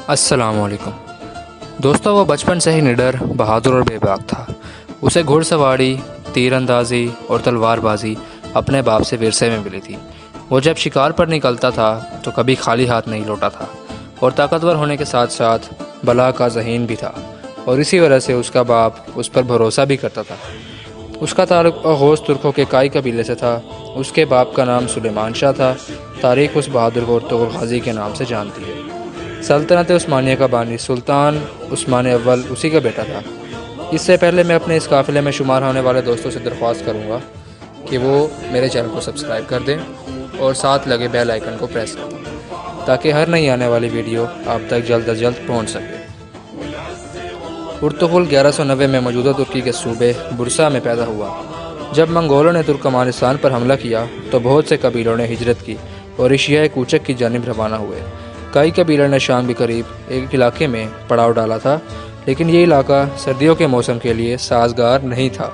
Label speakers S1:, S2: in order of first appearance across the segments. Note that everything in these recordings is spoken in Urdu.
S1: السلام علیکم دوستو، وہ بچپن سے ہی نڈر، بہادر اور بے باک تھا۔ اسے گھڑ سواری، تیر اندازی اور تلوار بازی اپنے باپ سے ورثے میں ملی تھی۔ وہ جب شکار پر نکلتا تھا تو کبھی خالی ہاتھ نہیں لوٹا تھا، اور طاقتور ہونے کے ساتھ ساتھ بلا کا ذہین بھی تھا، اور اسی وجہ سے اس کا باپ اس پر بھروسہ بھی کرتا تھا۔ اس کا تعلق اوغوز ترکوں کے کائی قبیلے سے تھا۔ اس کے باپ کا نام سلیمان شاہ تھا۔ تاریخ اس بہادر کو ارطغرل غازی کے نام سے جانتی ہے۔ سلطنت عثمانیہ کا بانی سلطان عثمان اول اسی کا بیٹا تھا۔ اس سے پہلے میں اپنے اس قافلے میں شمار ہونے والے دوستوں سے درخواست کروں گا کہ وہ میرے چینل کو سبسکرائب کر دیں اور ساتھ لگے بیل آئیکن کو پریس کر دیں تاکہ ہر نئی آنے والی ویڈیو آپ تک جلد از جلد پہنچ سکے۔ ارطغرل 1190 میں موجودہ ترکی کے صوبے برسا میں پیدا ہوا۔ جب منگولوں نے ترکمانستان پر حملہ کیا تو بہت سے قبیلوں نے ہجرت کی اور ایشیائے کوچک کی جانب روانہ ہوئے۔ کائی قبیلے نے شام کے قریب ایک علاقے میں پڑاؤ ڈالا تھا، لیکن یہ علاقہ سردیوں کے موسم کے لیے سازگار نہیں تھا۔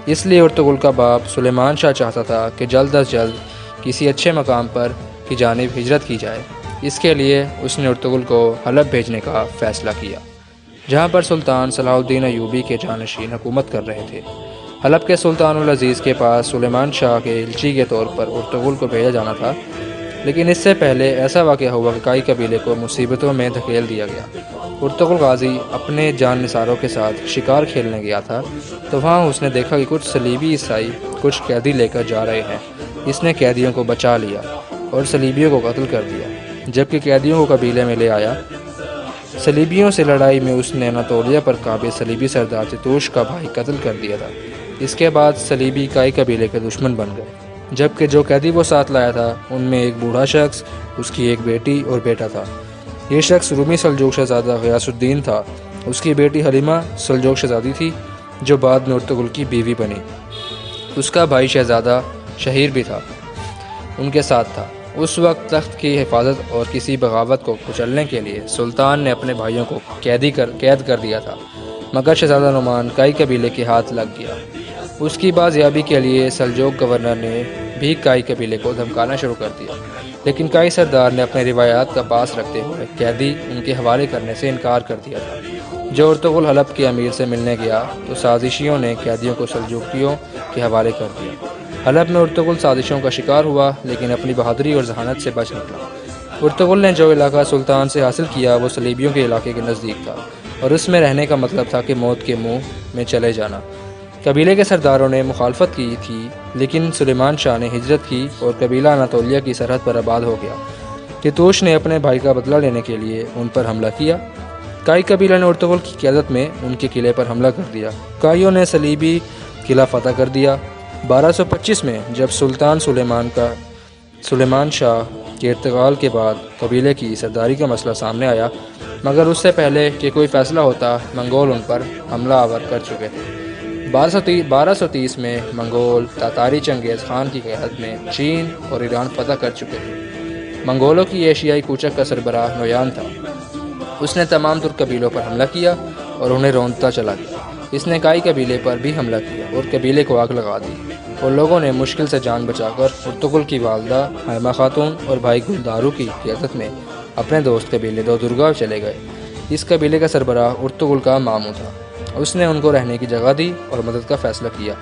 S1: اس لیے ارطغرل کا باپ سلیمان شاہ چاہتا تھا کہ جلد از جلد کسی اچھے مقام پر کی جانب ہجرت کی جائے۔ اس کے لیے اس نے ارطغرل کو حلب بھیجنے کا فیصلہ کیا، جہاں پر سلطان صلاح الدین ایوبی کے جانشین حکومت کر رہے تھے۔ حلب کے سلطان العزیز کے پاس سلیمان شاہ کے الچی کے طور پر ارطغرل کو بھیجا جانا تھا، لیکن اس سے پہلے ایسا واقعہ ہوا کہ کائی قبیلے کو مصیبتوں میں دھکیل دیا گیا۔ ارطغرل غازی اپنے جان نثاروں کے ساتھ شکار کھیلنے گیا تھا تو وہاں اس نے دیکھا کہ کچھ صلیبی عیسائی کچھ قیدی لے کر جا رہے ہیں۔ اس نے قیدیوں کو بچا لیا اور صلیبیوں کو قتل کر دیا۔ جبکہ قیدیوں کو قبیلے میں لے آیا، صلیبیوں سے لڑائی میں اس نے اناطولیہ پر قابض صلیبی سردار تیتوش کا بھائی قتل کر دیا تھا۔ اس کے بعد صلیبی کائی قبیلے کے دشمن بن گئے، جبکہ جو قیدی وہ ساتھ لایا تھا ان میں ایک بوڑھا شخص، اس کی ایک بیٹی اور بیٹا تھا۔ یہ شخص رومی سلجوق شہزادہ غیاث الدین تھا۔ اس کی بیٹی حلیمہ سلجوق شہزادی تھی جو بعد میں ارطغرل کی بیوی بنی۔ اس کا بھائی شہزادہ شہیر بھی تھا، ان کے ساتھ تھا۔ اس وقت تخت کی حفاظت اور کسی بغاوت کو کچلنے کے لیے سلطان نے اپنے بھائیوں کو قید کر دیا تھا، مگر شہزادہ نعمان کائی قبیلے کے ہاتھ لگ گیا۔ اس کی بازیابی کے لیے سلجوق گورنر نے بھی کائی قبیلے کو دھمکانا شروع کر دیا، لیکن کائی سردار نے اپنے روایات کا پاس رکھتے ہوئے قیدی ان کے حوالے کرنے سے انکار کر دیا تھا۔ جو ارطغرل حلب کے امیر سے ملنے گیا تو سازشیوں نے قیدیوں کو سلجوقیوں کے حوالے کر دیا۔ حلب میں ارطغرل سازشوں کا شکار ہوا، لیکن اپنی بہادری اور ذہانت سے بچ نکلا۔ ارطغرل نے جو علاقہ سلطان سے حاصل کیا وہ صلیبیوں کے علاقے کے نزدیک تھا، اور اس میں رہنے کا مطلب تھا کہ موت کے منہ میں چلے جانا۔ قبیلے کے سرداروں نے مخالفت کی تھی، لیکن سلیمان شاہ نے ہجرت کی اور قبیلہ اناطولیہ کی سرحد پر آباد ہو گیا۔ تیتوش نے اپنے بھائی کا بدلہ لینے کے لیے ان پر حملہ کیا۔ کائی قبیلہ نے ارطغرل کی قیادت میں ان کے قلعے پر حملہ کر دیا۔ کائیوں نے صلیبی قلعہ فتح کر دیا۔ 1225 میں جب سلطان سلیمان شاہ کے ارتقال کے بعد قبیلے کی سرداری کا مسئلہ سامنے آیا، مگر اس سے پہلے کہ کوئی فیصلہ ہوتا منگول ان پر حملہ آور کر چکے تھے۔ 1230 میں منگول تاتاری چنگیز خان کی قیادت میں چین اور ایران فتح کر چکے تھے۔ منگولوں کی ایشیائی کوچک کا سربراہ نویان تھا۔ اس نے تمام ترک قبیلوں پر حملہ کیا اور انہیں روندتا چلا گیا۔ اس نے کائی قبیلے پر بھی حملہ کیا اور قبیلے کو آگ لگا دی، اور لوگوں نے مشکل سے جان بچا کر ارطغرل کی والدہ حلیمہ خاتون اور بھائی گلدارو کی قیادت میں اپنے دوست قبیلے دودرگا چلے گئے۔ اس قبیلے کا سربراہ ارطغرل کا ماموں تھا۔ اس نے ان کو رہنے کی جگہ دی اور مدد کا فیصلہ کیا۔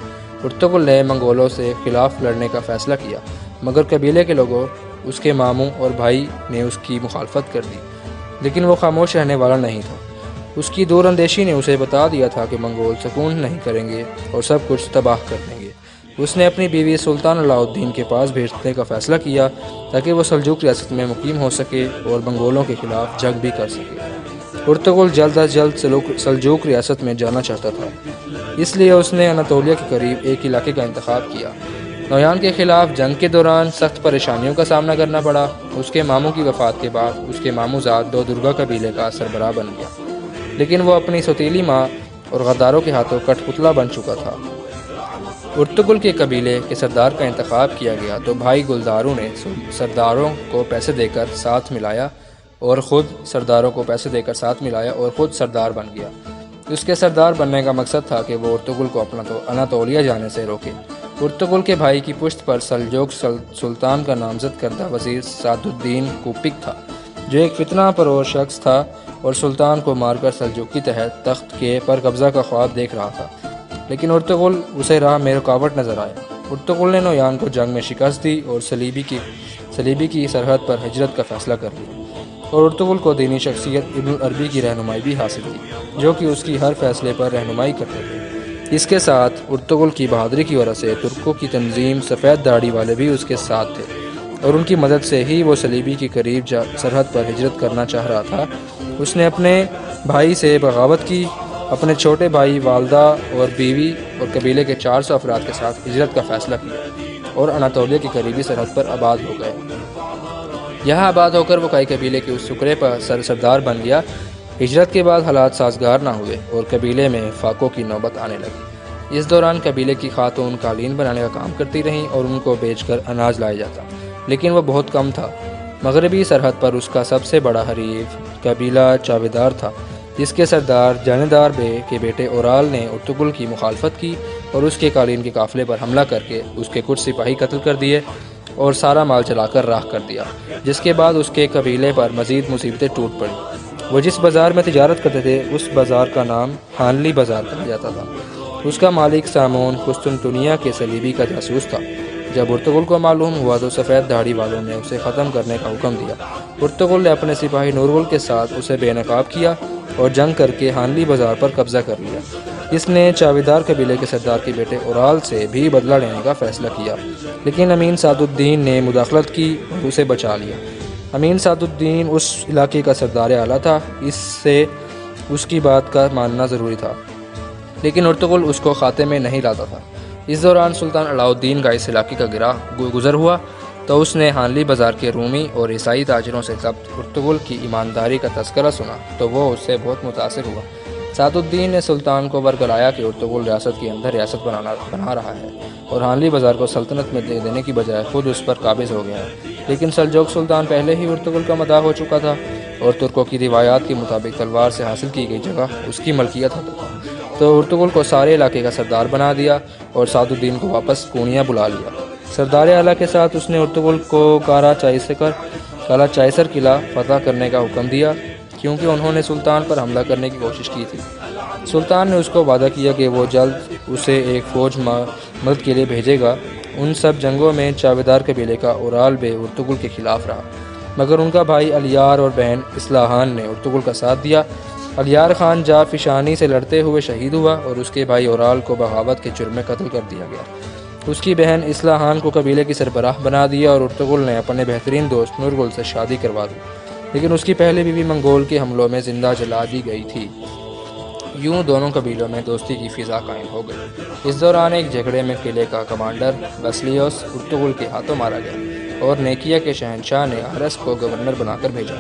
S1: ارطغرل نے منگولوں سے خلاف لڑنے کا فیصلہ کیا، مگر قبیلے کے لوگوں، اس کے ماموں اور بھائی نے اس کی مخالفت کر دی، لیکن وہ خاموش رہنے والا نہیں تھا۔ اس کی دور اندیشی نے اسے بتا دیا تھا کہ منگول سکون نہیں کریں گے اور سب کچھ تباہ کر دیں گے۔ اس نے اپنی بیوی سلطان علاء الدین کے پاس بھیجنے کا فیصلہ کیا تاکہ وہ سلجوق ریاست میں مقیم ہو سکے اور منگولوں کے خلاف جنگ بھی کر سکے۔ ارطغرل جلد از جلد سلجوق ریاست میں جانا چاہتا تھا، اس لیے اس نے اناطولیہ کے قریب ایک علاقے کا انتخاب کیا۔ نویان کے خلاف جنگ کے دوران سخت پریشانیوں کا سامنا کرنا پڑا۔ اس کے ماموں کی وفات کے بعد اس کے ماموں زاد دودرگا قبیلے کا سربراہ بن گیا، لیکن وہ اپنی سوتیلی ماں اور غداروں کے ہاتھوں کٹ پتلا بن چکا تھا۔ ارطغرل کے قبیلے کے سردار کا انتخاب کیا گیا تو بھائی گلدارو نے سرداروں کو پیسے دے کر ساتھ ملایا اور خود سردار بن گیا۔ اس کے سردار بننے کا مقصد تھا کہ وہ ارطغرل کو اناطولیہ جانے سے روکے۔ ارطغرل کے بھائی کی پشت پر سلجوق سلطان کا نامزد کردہ وزیر سعد الدین کوپک تھا۔ جو ایک فتنہ پرور شخص تھا اور سلطان کو مار کر سلجوقی تحت تخت کے پر قبضہ کا خواب دیکھ رہا تھا، لیکن ارطغرل اسے راہ میں رکاوٹ نظر آیا۔ ارطغرل نے نویان کو جنگ میں شکست دی اور صلیبی کی سرحد پر ہجرت کا فیصلہ کر لیا، اور ارطغرل کو دینی شخصیت ابن العربی کی رہنمائی بھی حاصل تھی، جو کہ اس کی ہر فیصلے پر رہنمائی کرتے تھے۔ اس کے ساتھ ارطغرل کی بہادری کی وجہ سے ترکوں کی تنظیم سفید داڑھی والے بھی اس کے ساتھ تھے، اور ان کی مدد سے ہی وہ صلیبی کے قریب سرحد پر ہجرت کرنا چاہ رہا تھا۔ اس نے اپنے بھائی سے بغاوت کی، اپنے چھوٹے بھائی، والدہ اور بیوی اور قبیلے کے 400 افراد کے ساتھ ہجرت کا فیصلہ کیا اور اناطولیہ کی قریبی سرحد پر آباد ہو گئے۔ یہاں آباد ہو کر وہ کئی قبیلے کے اس سکرے پر سردار بن گیا۔ ہجرت کے بعد حالات سازگار نہ ہوئے اور قبیلے میں فاقوں کی نوبت آنے لگی۔ اس دوران قبیلے کی خاتون قالین بنانے کا کام کرتی رہیں اور ان کو بیچ کر اناج لایا جاتا، لیکن وہ بہت کم تھا۔ مغربی سرحد پر اس کا سب سے بڑا حریف قبیلہ چاودار تھا، جس کے سردار جاندار بے کے بیٹے اورال نے ارطغرل کی مخالفت کی اور اس کے قالین کے قافلے پر حملہ کر کے اس کے کچھ سپاہی قتل کر دیے اور سارا مال جلا کر راکھ کر دیا، جس کے بعد اس کے قبیلے پر مزید مصیبتیں ٹوٹ پڑیں۔ وہ جس بازار میں تجارت کرتے تھے اس بازار کا نام ہانلی بازار کہا جاتا تھا۔ اس کا مالک سامون قسطنطنیہ کے صلیبی کا جاسوس تھا۔ جب ارطغرل کو معلوم ہوا تو سفید داڑھی والوں نے اسے ختم کرنے کا حکم دیا۔ ارطغرل نے اپنے سپاہی نورغل کے ساتھ اسے بے نقاب کیا اور جنگ کر کے ہانلی بازار پر قبضہ کر لیا۔ اس نے چاودار قبیلے کے سردار کے بیٹے اورال سے بھی بدلہ لینے کا فیصلہ کیا، لیکن امین سعد الدین نے مداخلت کی اور اسے بچا لیا۔ امین سعد الدین اس علاقے کا سردار اعلیٰ تھا، اس سے اس کی بات کا ماننا ضروری تھا، لیکن ارطغرل اس کو خاتے میں نہیں لاتا تھا۔ اس دوران سلطان علاء الدین کا اس علاقے کا گزر ہوا تو اس نے ہانلی بازار کے رومی اور عیسائی تاجروں سے ضبط ارطغرل کی ایمانداری کا تذکرہ سنا تو وہ اس سے بہت متاثر ہوا۔ سعد الدین نے سلطان کو ورگلایا کہ ارطغرل ریاست کے اندر ریاست بنا رہا ہے اور ہانلی بازار کو سلطنت میں دے دینے کی بجائے خود اس پر قابض ہو گیا ہے، لیکن سلجوق سلطان پہلے ہی ارطغرل کا مداح ہو چکا تھا اور ترکوں کی روایات کے مطابق تلوار سے حاصل کی گئی جگہ اس کی ملکیت ہوتا تھا، تو ارطغرل کو سارے علاقے کا سردار بنا دیا اور سعد الدین کو واپس پونیا بلا لیا۔ سردار اعلیٰ کے ساتھ اس نے ارطغرل کو کالا چائسر قلعہ فتح کرنے کا حکم دیا، کیونکہ انہوں نے سلطان پر حملہ کرنے کی کوشش کی تھی۔ سلطان نے اس کو وعدہ کیا کہ وہ جلد اسے ایک فوج مدد کے لیے بھیجے گا۔ ان سب جنگوں میں چاودار قبیلے کا اورال بے ارطغرل کے خلاف رہا، مگر ان کا بھائی الیار اور بہن اصلاحان نے ارطغرل کا ساتھ دیا۔ الیار خان جا فشانی سے لڑتے ہوئے شہید ہوا اور اس کے بھائی اورال کو بغاوت کے جرم میں قتل کر دیا گیا۔ اس کی بہن اصلاحان کو قبیلے کی سربراہ بنا دیا اور ارطغرل نے اپنے بہترین دوست نورغل سے شادی کروا دی، لیکن اس کی پہلی بیوی منگول کے حملوں میں زندہ جلا دی گئی تھی۔ یوں دونوں قبیلوں میں دوستی کی فضا قائم ہو گئی۔ اس دوران ایک جھگڑے میں قلعے کا کمانڈر باسلیوس ارطغرل کے ہاتھوں مارا گیا اور نیکیا کے شہنشاہ نے آرس کو گورنر بنا کر بھیجا۔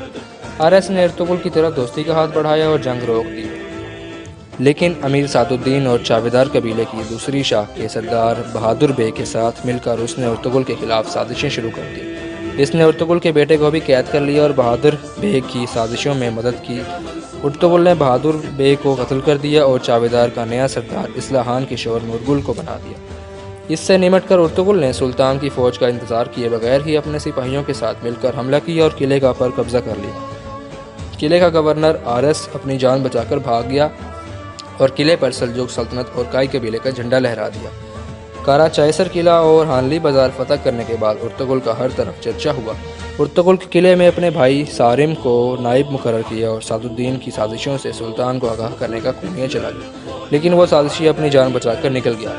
S1: آرس نے ارطغرل کی طرف دوستی کا ہاتھ بڑھایا اور جنگ روک دی، لیکن امیر سعد الدین اور چاودار قبیلے کی دوسری شاخ کے سردار بہادر بے کے ساتھ مل کر اس نے ارطغرل کے خلاف سازشیں شروع کر دی۔ اس نے ارطغرل کے بیٹے کو بھی قید کر لیا اور بہادر بے کی سازشوں میں مدد کی۔ ارطغرل نے بہادر بے کو قتل کر دیا اور چاودار کا نیا سردار اصلاحان کے شوہر نورغل کو بنا دیا۔ اس سے نمٹ کر ارطغرل نے سلطان کی فوج کا انتظار کیے بغیر ہی اپنے سپاہیوں کے ساتھ مل کر حملہ کیا اور قلعے کا پر قبضہ کر لیا۔ قلعے کا گورنر آرس اپنی جان بچا کر بھاگ گیا اور قلعے پر سلجوق سلطنت اور کائی قبیلے کا جھنڈا لہرا دیا۔ کالا چائسر قلعہ اور ہانلی بازار فتح کرنے کے بعد ارطغرل کا ہر طرف چرچا ہوا۔ ارطغرل کے قلعے میں اپنے بھائی سارم کو نائب مقرر کیا اور سعد الدین کی سازشوں سے سلطان کو آگاہ کرنے کا خونیہ چلا گیا، لیکن وہ سازشی اپنی جان بچا کر نکل گیا۔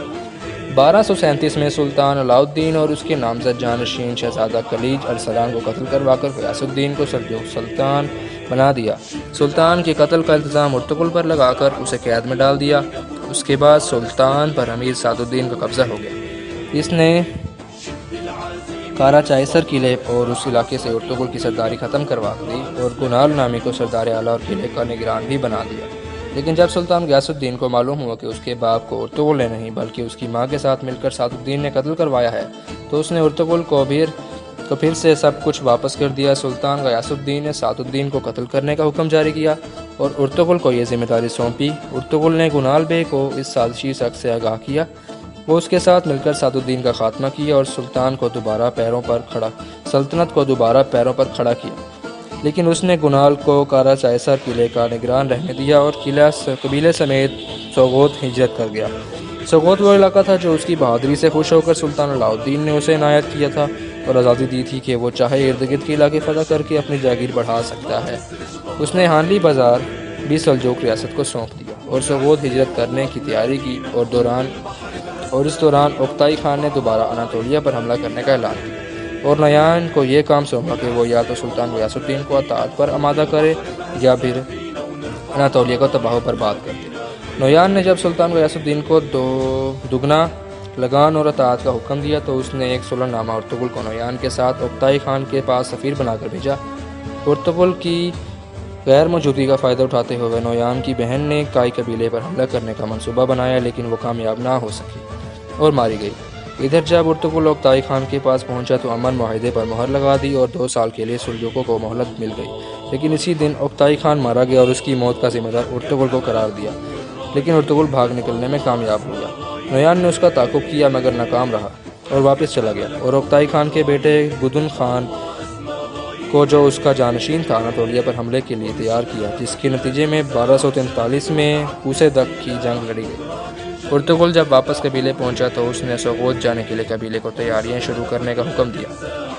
S1: 1237 میں سلطان علاء الدین اور اس کے نامزد جانشین شہزادہ خلیج ارسلان کو قتل کروا کر غیاث الدین کو سلجوق سلطان بنا دیا۔ سلطان کے قتل کا الزام ارطغرل پر لگا کر اسے قید میں ڈال دیا۔ اس کے بعد سلطان پر امیر سعد الدین کا قبضہ ہو گیا۔ اس نے کالا چائسر قلعے اور اس علاقے سے ارطغرل کی سرداری ختم کروا دی اور گنال نامی کو سردار اعلیٰ اور قلعے کا نگران بھی بنا دیا۔ لیکن جب سلطان غیاث الدین کو معلوم ہوا کہ اس کے باپ کو ارطغرل نے نہیں بلکہ اس کی ماں کے ساتھ مل کر سعد الدین نے قتل کروایا ہے، تو اس نے ارطغرل کو پھر سے سب کچھ واپس کر دیا۔ سلطان غیاث الدین نے سعد الدین کو قتل کرنے کا حکم جاری کیا اور ارطغرل کو یہ ذمہ داری سونپی۔ ارطغرل نے گنال بے کو اس سازشی شخص سے آگاہ کیا۔ وہ اس کے ساتھ مل کر سعد الدین کا خاتمہ کیا اور سلطنت کو دوبارہ پیروں پر کھڑا کیا۔ لیکن اس نے گنال کو کارا چائسر قلعے کا نگران رہنے دیا اور قبیلے سمیت سوغوت ہجرت کر گیا۔ سوغوت وہ علاقہ تھا جو اس کی بہادری سے خوش ہو کر سلطان علاء الدین نے اسے عنایت کیا تھا اور آزادی دی تھی کہ وہ چاہے ارد گرد کے علاقے فتح کر کے اپنی جاگیر بڑھا سکتا ہے۔ اس نے ہانلی بازار بھی سلجوق ریاست کو سونپ دیا اور سوغوت ہجرت کرنے کی تیاری کی اور اس دوران اوکتائی خان نے دوبارہ اناطولیہ پر حملہ کرنے کا اعلان کیا اور نویان کو یہ کام سونپا کہ وہ یا تو سلطان غیاث الدین کو اطاعت پر آمادہ کرے یا پھر اناطولیہ کو تباہ و برباد کر دے۔ نویان نے جب سلطان غیاث الدین کو دگنا لگان اور اطاعت کا حکم دیا تو اس نے ایک صلح نامہ ارطغرل کو نویان کے ساتھ اوکتائی خان کے پاس سفیر بنا کر بھیجا۔ ارطغرل کی غیر موجودگی کا فائدہ اٹھاتے ہوئے نویان کی بہن نے کائی قبیلے پر حملہ کرنے کا منصوبہ بنایا لیکن وہ کامیاب نہ ہو سکی اور ماری گئی۔ ادھر جب ارطغرل اوکتائی خان کے پاس پہنچا تو امن معاہدے پر مہر لگا دی اور 2 سال کے لیے سلجوقوں کو مہلت مل گئی، لیکن اسی دن اوکتائی خان مارا گیا اور اس کی موت کا ذمہ دار ارطغرل کو قرار دیا، لیکن ارطغرل بھاگ نکلنے میں کامیاب ہو گیا۔ نویان نے اس کا تعاقب کیا مگر ناکام رہا اور واپس چلا گیا اور اوکتائی خان کے بیٹے گدن خان کو جو اس کا جانشین تھا اناطولیہ پر حملے کے لیے تیار کیا، جس کے نتیجے میں 1243 میں کوسے دک کی جنگ لڑی گئی۔ ارطغرل جب واپس قبیلے پہنچا تو اس نے سوغوت جانے کے لیے قبیلے کو تیاریاں شروع کرنے کا حکم دیا۔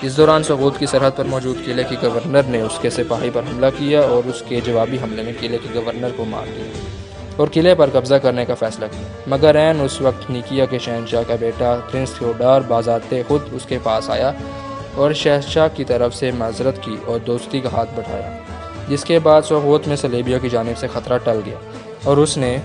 S1: اس دوران سوغوت کی سرحد پر موجود قلعے کی گورنر نے اس کے سپاہی پر حملہ کیا اور اس کے جوابی حملے میں قلعے کے گورنر کو مار دیا اور قلعے پر قبضہ کرنے کا فیصلہ کیا، مگر عین اس وقت نیکیا کے شہنشاہ کا بیٹا پرنس تھیوڈار بذات خود اس کے پاس آیا اور شہنشاہ کی طرف سے معذرت کی اور دوستی کا ہاتھ بڑھایا، جس کے بعد سوغوت میں صلیبیوں کی جانب سے خطرہ ٹل گیا اور اس نے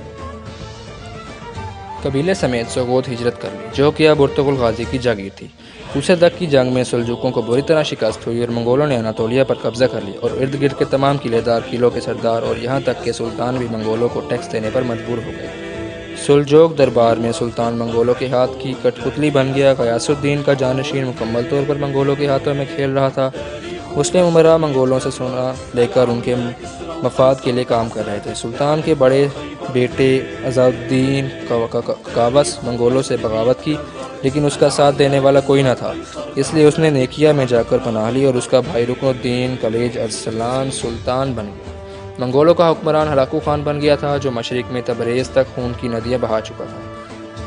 S1: قبیلے سمیت سوغوت ہجرت کر لی، جو کہ اب ارطغرل غازی کی جاگیر تھی۔ کوسے دک کی جنگ میں سلجوقوں کو بری طرح شکست ہوئی اور منگولوں نے اناطولیہ پر قبضہ کر لیا اور ارد گرد کے تمام قلعے دار قلعوں کے سردار اور یہاں تک کہ سلطان بھی منگولوں کو ٹیکس دینے پر مجبور ہو گئے۔ سلجوق دربار میں سلطان منگولوں کے ہاتھ کی کٹ پتلی بن گیا۔ غیاث الدین کا جانشین مکمل طور پر منگولوں کے ہاتھوں میں کھیل رہا تھا۔ مسلم امراء منگولوں سے سونا لے کر ان کے مفاد کے لیے کام کر رہے تھے۔ سلطان کے بڑے بیٹے عزالدین قابس منگولوں سے بغاوت کی، لیکن اس کا ساتھ دینے والا کوئی نہ تھا، اس لیے اس نے نیکیا میں جا کر پناہ لی اور اس کا بھائی رکن الدین کلیج ارسلان سلطان بن گیا۔ منگولوں کا حکمران ہلاکو خان بن گیا تھا، جو مشرق میں تبریز تک خون کی ندیاں بہا چکا تھا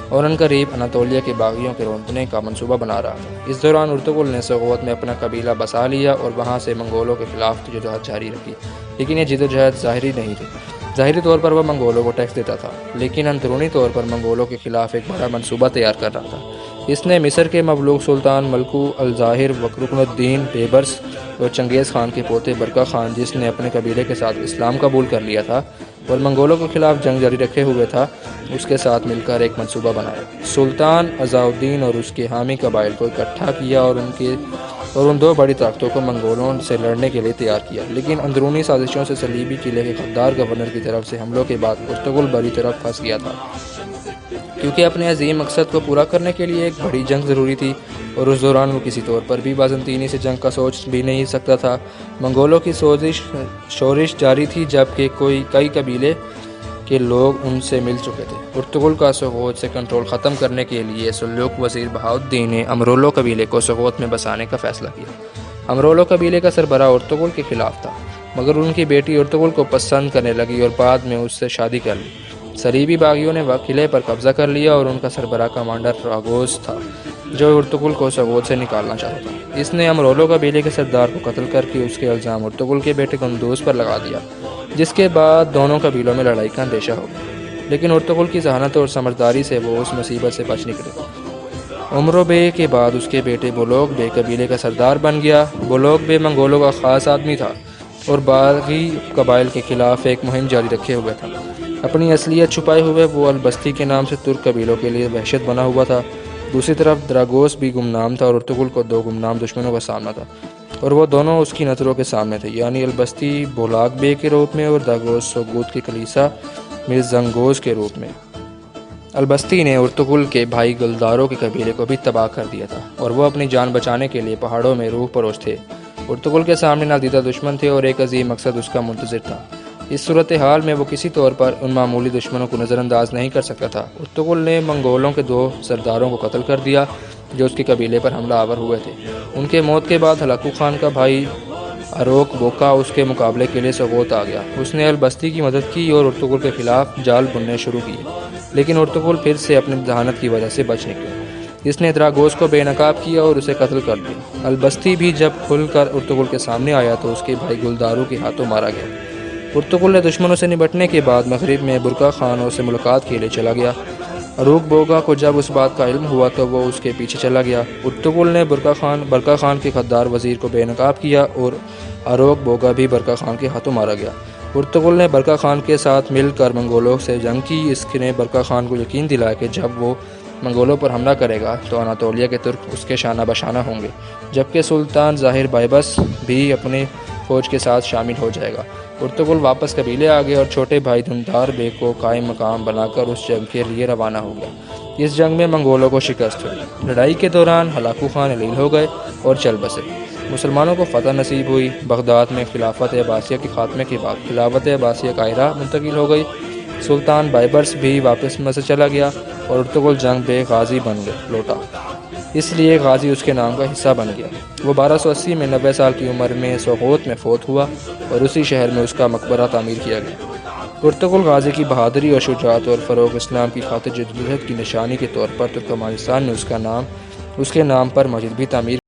S1: اور عنقریب اناطولیہ کے باغیوں کے روندنے کا منصوبہ بنا رہا تھا۔ اس دوران ارطغرل نے سوغوت میں اپنا قبیلہ بسا لیا اور وہاں سے منگولوں کے خلاف جدوجہد جاری رکھی، لیکن یہ جدوجہد ظاہری نہیں تھی۔ ظاہری طور پر وہ منگولوں کو ٹیکس دیتا تھا، لیکن اندرونی طور پر منگولوں کے خلاف ایک بڑا منصوبہ تیار کر رہا تھا۔ اس نے مصر کے مملوک سلطان ملکو الظاہر رکن الدین بیبرس اور چنگیز خان کے پوتے برقع خان، جس نے اپنے قبیلے کے ساتھ اسلام قبول کر لیا تھا اور منگولوں کے خلاف جنگ جاری رکھے ہوئے تھا، اس کے ساتھ مل کر ایک منصوبہ بنایا۔ سلطان عزالدین اور اس کے حامی قبائل کو اکٹھا کیا اور ان 2 بڑی طاقتوں کو منگولوں سے لڑنے کے لیے تیار کیا، لیکن اندرونی سازشوں سے صلیبی قلعے کے غدار گورنر کی طرف سے حملوں کے بعد ارطغرل بری طرف پھنس گیا تھا، کیونکہ اپنے عظیم مقصد کو پورا کرنے کے لیے ایک بڑی جنگ ضروری تھی اور اس دوران وہ کسی طور پر بھی بازنطینی سے جنگ کا سوچ بھی نہیں سکتا تھا۔ منگولوں کی شورش جاری تھی، جبکہ کئی قبیلے کے لوگ ان سے مل چکے تھے۔ ارطغرل کا سوغوت سے کنٹرول ختم کرنے کے لیے سلجوق وزیر بہاؤالدین نے امرولو قبیلے کو سوغوت میں بسانے کا فیصلہ کیا۔ امرولو قبیلے کا سربراہ ارطغرل کے خلاف تھا، مگر ان کی بیٹی ارطغرل کو پسند کرنے لگی اور بعد میں اس سے شادی کر لی۔ صلیبی باغیوں نے قلعے پر قبضہ کر لیا اور ان کا سربراہ کمانڈر راگوس تھا، جو ارطغرل کو سوغوت سے نکالنا چاہتا تھا۔ اس نے امرولو قبیلے کے سردار کو قتل کر کے اس کے الزام ارطغرل کے بیٹے قندوز پر لگا دیا، جس کے بعد دونوں قبیلوں میں لڑائی کا اندیشہ ہو گیا، لیکن ارطغرل کی ذہانت اور سمجھداری سے وہ اس مصیبت سے بچ نکلے۔ عمرو بے کے بعد اس کے بیٹے بولوگ بے قبیلے کا سردار بن گیا۔ بولوگ بے منگولوں کا خاص آدمی تھا اور باغی قبائل کے خلاف ایک مہم جاری رکھے ہوئے تھا۔ اپنی اصلیت چھپائے ہوئے وہ البستی کے نام سے ترک قبیلوں کے لیے وحشت بنا ہوا تھا۔ دوسری طرف دراگوس بھی گمنام تھا اور ارطغرل کو 2 گمنام دشمنوں کا سامنا تھا اور وہ دونوں اس کی نظروں کے سامنے تھے، یعنی البستی بولاگ بے کے روپ میں اور دراگوس سوگوت کی کلیسا مرزنگوز کے روپ میں۔ البستی نے ارطغرل کے بھائی گلداروں کے قبیلے کو بھی تباہ کر دیا تھا اور وہ اپنی جان بچانے کے لیے پہاڑوں میں روح پروش تھے۔ ارطغرل کے سامنے نادیدہ دشمن تھے اور ایک عظیم مقصد اس کا منتظر تھا۔ اس صورتحال میں وہ کسی طور پر ان معمولی دشمنوں کو نظر انداز نہیں کر سکتا تھا۔ ارطغرل نے منگولوں کے 2 سرداروں کو قتل کر دیا جو اس کے قبیلے پر حملہ آور ہوئے تھے۔ ان کے موت کے بعد ہلاکو خان کا بھائی اروق بوکا اس کے مقابلے کے لیے سوغوت آ گیا۔ اس نے البستی کی مدد کی اور ارطغرل کے خلاف جال بننے شروع کیے، لیکن ارطغرل پھر سے اپنی ذہانت کی وجہ سے بچ نکلا۔ اس نے اطراگوس کو بے نقاب کیا اور اسے قتل کر دیا۔ البستی بھی جب کھل کر ارطغرل کے سامنے آیا تو اس کے بھائی گلدارو کے ہاتھوں مارا گیا۔ ارطغرل نے دشمنوں سے نمٹنے کے بعد مغرب میں برقع خانوں سے ملاقات کے لیے چلا گیا۔ اروق بوگا کو جب اس بات کا علم ہوا تو وہ اس کے پیچھے چلا گیا۔ ارطغرل نے برقع خان کے غدار وزیر کو بے نقاب کیا اور اروق بوگا بھی برقع خان کے ہاتھوں مارا گیا۔ ارطغرل نے برقع خان کے ساتھ مل کر منگولوں سے جنگ کی۔ اس نے برقع خان کو یقین دلایا کہ جب وہ منگولوں پر حملہ کرے گا تو اناطولیہ کے ترک اس کے شانہ بشانہ ہوں گے، جبکہ سلطان ظاہر بائبس بھی اپنے فوج کے ساتھ شامل ہو جائے گا۔ ارطغرل واپس قبیلے آ گئے اور چھوٹے بھائی دھندار بیگ کو قائم مقام بنا کر اس جنگ کے لیے روانہ ہو گیا۔ اس جنگ میں منگولوں کو شکست ہوئی۔ لڑائی کے دوران ہلاکو خان علیل ہو گئے اور چل بسے۔ مسلمانوں کو فتح نصیب ہوئی۔ بغداد میں خلافت عباسیہ کے خاتمے کے بعد خلافت عباسیہ قاہرہ منتقل ہو گئی۔ سلطان بائبرس بھی واپس مصر چلا گیا اور ارطغرل جنگ بے غازی بن لوٹا، اس لیے غازی اس کے نام کا حصہ بن گیا۔ وہ 1280 میں 90 سال کی عمر میں سوغوت میں فوت ہوا اور اسی شہر میں اس کا مقبرہ تعمیر کیا گیا۔ ارطغرل غازی کی بہادری اور شجاعت اور فروغ اسلام کی خاطر جدوجہد کی نشانی کے طور پر ترکمانستان میں اس کے نام پر مسجد بھی تعمیر